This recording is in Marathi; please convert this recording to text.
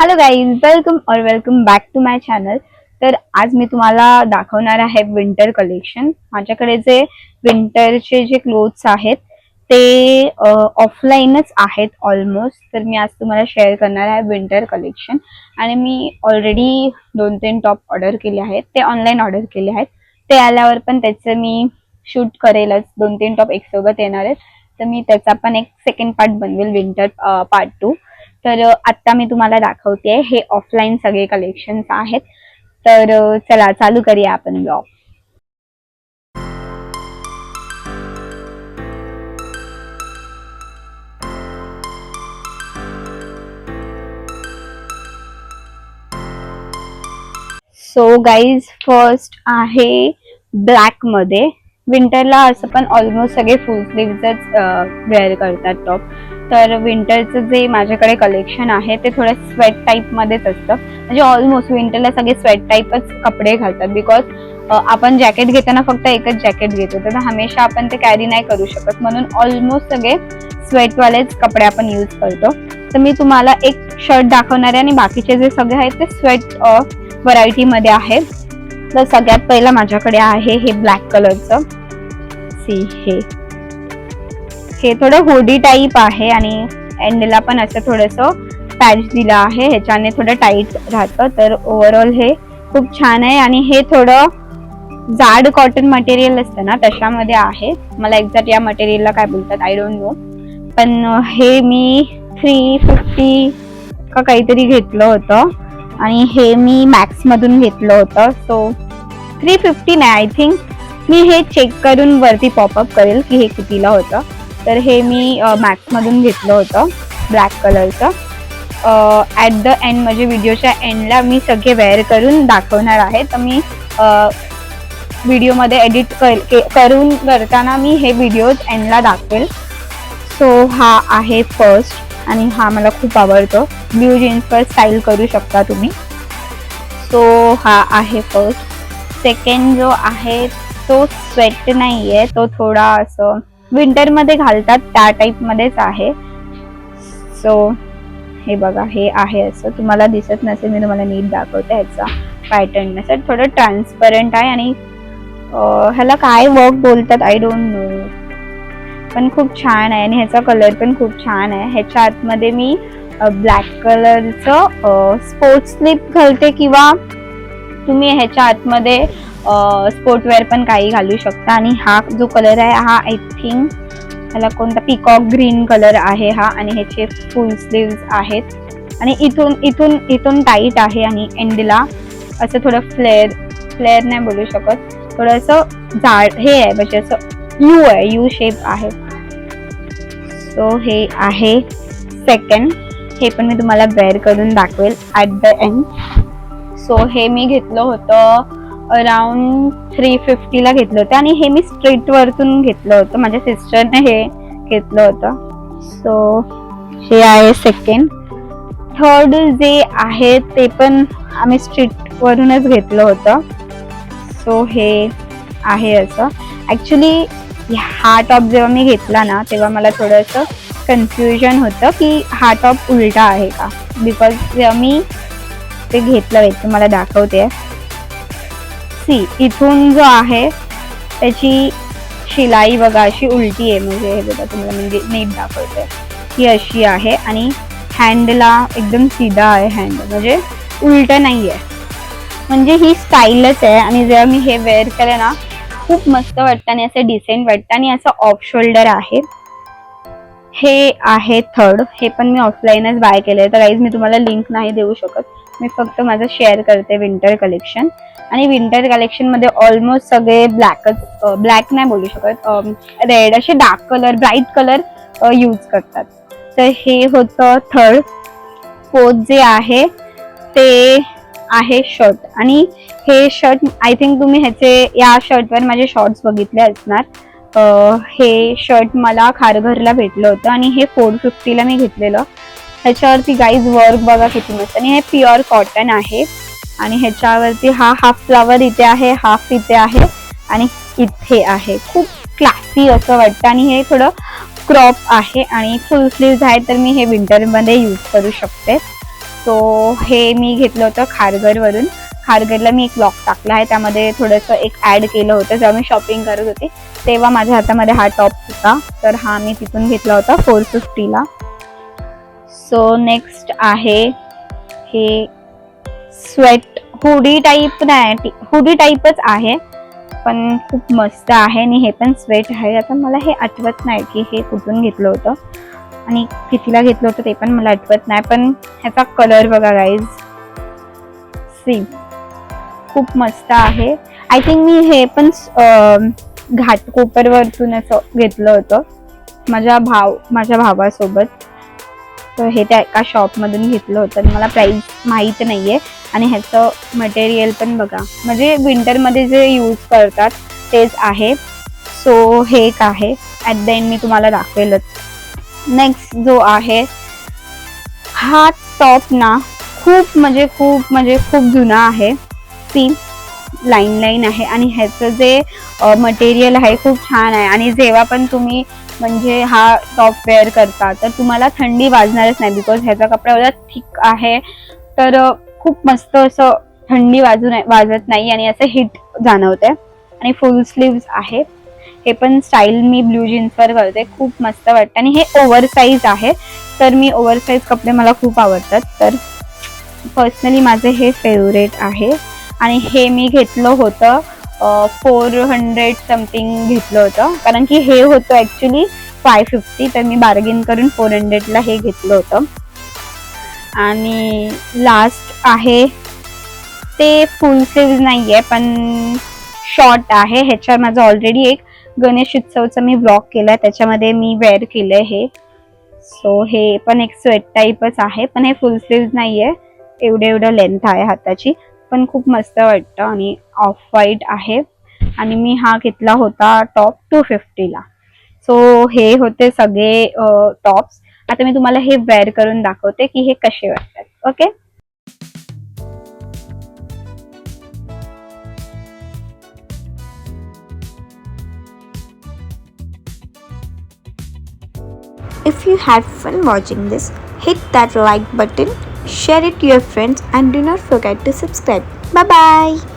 Hello guys, welcome back to my channel. तर आज मी तुम्हाला दाखवणार आहे विंटर कलेक्शन. माझ्याकडे जे विंटरचे जे क्लोथ्स आहेत ते ऑफलाईनच आहेत ऑलमोस्ट. तर मी आज तुम्हाला शेअर करणार आहे विंटर कलेक्शन. आणि मी ऑलरेडी 2-3 टॉप ऑर्डर केले आहेत, ते ऑनलाईन ऑर्डर केले आहेत. ते आल्यावर पण त्याचं मी शूट करेलच. 2-3 टॉप एक सोबत येणार आहेत, तर मी त्याचा पण एक सेकंड पार्ट बनवेल, विंटर पार्ट 2. तर आता मी तुम्हाला दाखवते, हे ऑफलाईन सगळे कलेक्शन्स आहेत. तर चला चालू करूया आपण ब्लॉग. सो गाईज, फर्स्ट आहे ब्लॅक मध्ये. विंटरला असं पण ऑलमोस्ट सगळे फुल स्लीव्हच वेअर करतात टॉप. तर विंटरचं जे माझ्याकडे कलेक्शन आहे ते थोडं स्वेट टाईप मध्येच असतं. म्हणजे ऑलमोस्ट विंटरला सगळे स्वेट टाईपच कपडे घालतात, बिकॉज आपण जॅकेट घेताना फक्त एकच जॅकेट घेतो, तर हमेशा आपण ते कॅरी नाही करू शकत. म्हणून ऑलमोस्ट सगळे स्वेटवालेच कपडे आपण यूज करतो. तर मी तुम्हाला एक शर्ट दाखवणार आहे आणि बाकीचे जे सगळे आहेत ते स्वेट व्हरायटी मध्ये आहे. तर सगळ्यात पहिला माझ्याकडे आहे हे ब्लॅक कलरचं. सी, हे थोडं हुडी टाईप आहे आणि एंडला पण असं थोडंसं पॅच दिला आहे, ह्याच्याने थोडं टाईट राहतं. तर ओव्हरऑल हे खूप छान आहे आणि हे थोडं जाड कॉटन मटेरियल असतं ना, तशामध्ये आहे. मला एक्झॅक्ट या मटेरियलला काय बोलतात आय डोंट नो, पण हे मी 350 का काहीतरी घेतलं होतं आणि हे मी मॅक्स मधून घेतलं होतं. सो 350 नाही, आय थिंक मी हे चेक करून वरती पॉपअप करेल की हे कितीला होतं. तर हे मी मॅक्स मधून घेतलं होतं ब्लॅक कलरचं. ॲट द एंड म्हणजे व्हिडिओच्या एंडला मी सगळे वेअर करून दाखवणार आहे. तर मी व्हिडिओमध्ये एडिट करून करताना मी हे व्हिडिओज एंडला दाखवेल. सो हा आहे फर्स्ट आणि हा मला खूप आवडतो. ब्ल्यू जीन्सवर स्टाईल करू शकता तुम्ही. सो हा आहे फर्स्ट. सेकंड जो आहे तो स्वेट नाही आहे, तो थोडा असं विंटरमध्ये घालतात त्या टाईपमध्येच आहे. सो हे बघा, हे आहे असं, तुम्हाला दिसत नसेल, मी तुम्हाला नीट दाखवते. ह्याचा पॅटर्न असं थोडं ट्रान्सपरंट आहे आणि ह्याला काय वर्क बोलतात आय डोंट नो, पण खूप छान आहे आणि ह्याचा कलर पण खूप छान आहे. ह्याच्या आतमध्ये मी ब्लॅक कलरचं स्पोर्ट्स स्लीप घालते, किंवा तुम्ही ह्याच्या आतमध्ये स्पोर्टवेअर पण काही घालू शकता. आणि हा जो कलर आहे हा आय थिंक ह्याला कोणता पीकॉक ग्रीन कलर आहे हा, आणि ह्याचे फुल स्लीव्ज आहेत आणि इथून टाईट आहे आणि एंडला असं थोडं फ्लेअर नाही बोलू शकत, थोडंसं जाड हे आहे, म्हणजे असं यू शेप आहे. सो हे आहे सेकंड. हे पण मी तुम्हाला वेअर करून दाखवेल ॲट द एंड. सो हे मी घेतलं होतं अराउंड 350 ला घेतलं होतं आणि हे मी स्ट्रीट वरतून घेतलं होतं, माझ्या सिस्टरने हे घेतलं होतं. सो हे आहे सेकंड. थर्ड जे आहे ते पण आम्ही स्ट्रीट वरूनच घेतलं होतं. सो हे आहे असं. ॲक्च्युली हा टॉप जेव्हा मी घेतला ना, तेव्हा मला थोडंसं कन्फ्युजन होतं की हा टॉप उलटा आहे का, बिकॉज जेव्हा मी ते घेतलं तुम्हाला दाखवते. सी, इथून जो आहे त्याची शिलाई बघा अशी उलटी आहे, म्हणजे हे बघा तुम्हाला म्हणजे नीट दाखवते, ही अशी आहे आणि हँडला एकदम सीधा आहे. हँड म्हणजे उलट नाही आहे, म्हणजे ही स्टाईलच आहे. आणि जेव्हा मी हे वेअर केलं ना, खूप मस्त वाटतं आणि असं डिसेंट वाटतं आणि असं ऑफ शोल्डर आहे. हे आहे थर्ड. हे पण मी ऑफलाईनच बाय केलंय, तर गाईज मी तुम्हाला लिंक नाही देऊ शकत, मी फक्त माझं शेअर करते विंटर कलेक्शन. आणि विंटर कलेक्शन मध्ये ऑलमोस्ट सगळे ब्लॅक नाही बोलू शकत, रेड असे dark colour, bright colour use करतात. तर हे होतं थर्ड. फोर्थ जे आहे ते आहे शर्ट. आणि हे शर्ट आय थिंक तुम्ही या शर्टवर माझे शॉर्ट्स बघितले असणार. हे शर्ट मला खारघरला भेटलं होतं आणि हे 450 ला मी घेतलेलं. ह्याच्यावरती गाईज वर्क बघा किती मस्त, आणि हे प्युअर कॉटन आहे. आणि ह्याच्यावरती हा हाफ फ्लावर इथे आहे, हाफ इथे आहे आणि इथे आहे. खूप क्लासी असं वाटतं आणि हे थोडं क्रॉप आहे आणि फुल स्लीव्ज आहे, तर मी हे विंटरमध्ये यूज करू शकते. सो हे मी घेतलं होतं खारघरवरून. खारघरला मी एक ब्लॉग टाकला आहे, त्यामध्ये थोडंसं एक ॲड केलं होतं. जेव्हा मी शॉपिंग करत होते तेव्हा माझ्या हातामध्ये हा टॉप होता, तर हा मी तिथून घेतला होता 450ला. सो नेक्स्ट आहे हे स्वेट हुडी टाईप, नाही हुडी टाईपच आहे पण खूप मस्त आहे आणि हे पण स्वेट आहे. आता मला हे आठवत नाही की हे कुठून घेतलं होतं आणि कितीला घेतलं होतं ते पण मला आठवत नाही, पण ह्याचा कलर बघा गाईज, सी खूप मस्त आहे. आय थिंक मी हे पण घाटकोपरवरतून असं घेतलं होतं माझ्या भावासोबत. तर हे त्या एका शॉपमधून घेतलं होतं आणि मला प्राईस माहीत नाही आहे. आणि ह्याचं मटेरियल पण बघा, म्हणजे विंटरमध्ये जे यूज करतात तेच आहे. सो हे एक आहे, ॲट द एंड मी तुम्हाला दाखवेलच. नेक्स्ट जो आहे हा टॉप ना, खूप जुना आहे. सी लाईन आहे आणि ह्याचं जे मटेरियल आहे खूप छान आहे. आणि जेव्हा पण तुम्ही म्हणजे हा टॉप वेअर करता तर तुम्हाला थंडी वाजणारच नाही, बिकॉज ह्याचा कपडा एवढा थिक आहे तर खूप मस्त असं थंडी वाजत नाही आणि असं हिट जाणवते. आणि फुल स्लीव्स आहे. हे पण स्टाईल मी ब्ल्यू जीन्सवर करते, खूप मस्त वाटतं. आणि हे ओव्हरसाईज आहे, तर मी ओव्हरसाईज कपडे मला खूप आवडतात, तर पर्सनली माझे हे फेवरेट आहे. आणि हे मी घेतलं होतं 400 समथिंग घेतलं होतं, कारण की हे होतं ॲक्च्युली 550, तर मी बार्गेन करून 400ला हे घेतलं होतं. आणि लास्ट आहे ते फुल स्लीव्ज नाही आहे पण शॉर्ट आहे. ह्याच्यावर माझं ऑलरेडी एक गणेश उत्सवचं मी ब्लॉग केलं आहे, त्याच्यामध्ये मी वेअर केलं आहे हे. सो हे पण एक स्वेट टाईपच आहे, पण हे फुल स्लीव्ज नाही आहे, एवढं लेंथ आहे हाताची, पण खूप मस्त वाटतं. आणि ऑफ व्हाईट आहे. आणि मी हा घेतला होता टॉप 250ला. सो हे होते सगळे टॉप्स. आता मी तुम्हाला हे वेअर करून दाखवते की हे कसे वाटतात. Okay, If you had fun watching this, hit that like button, share it to your friends, and do not forget to subscribe. Bye bye.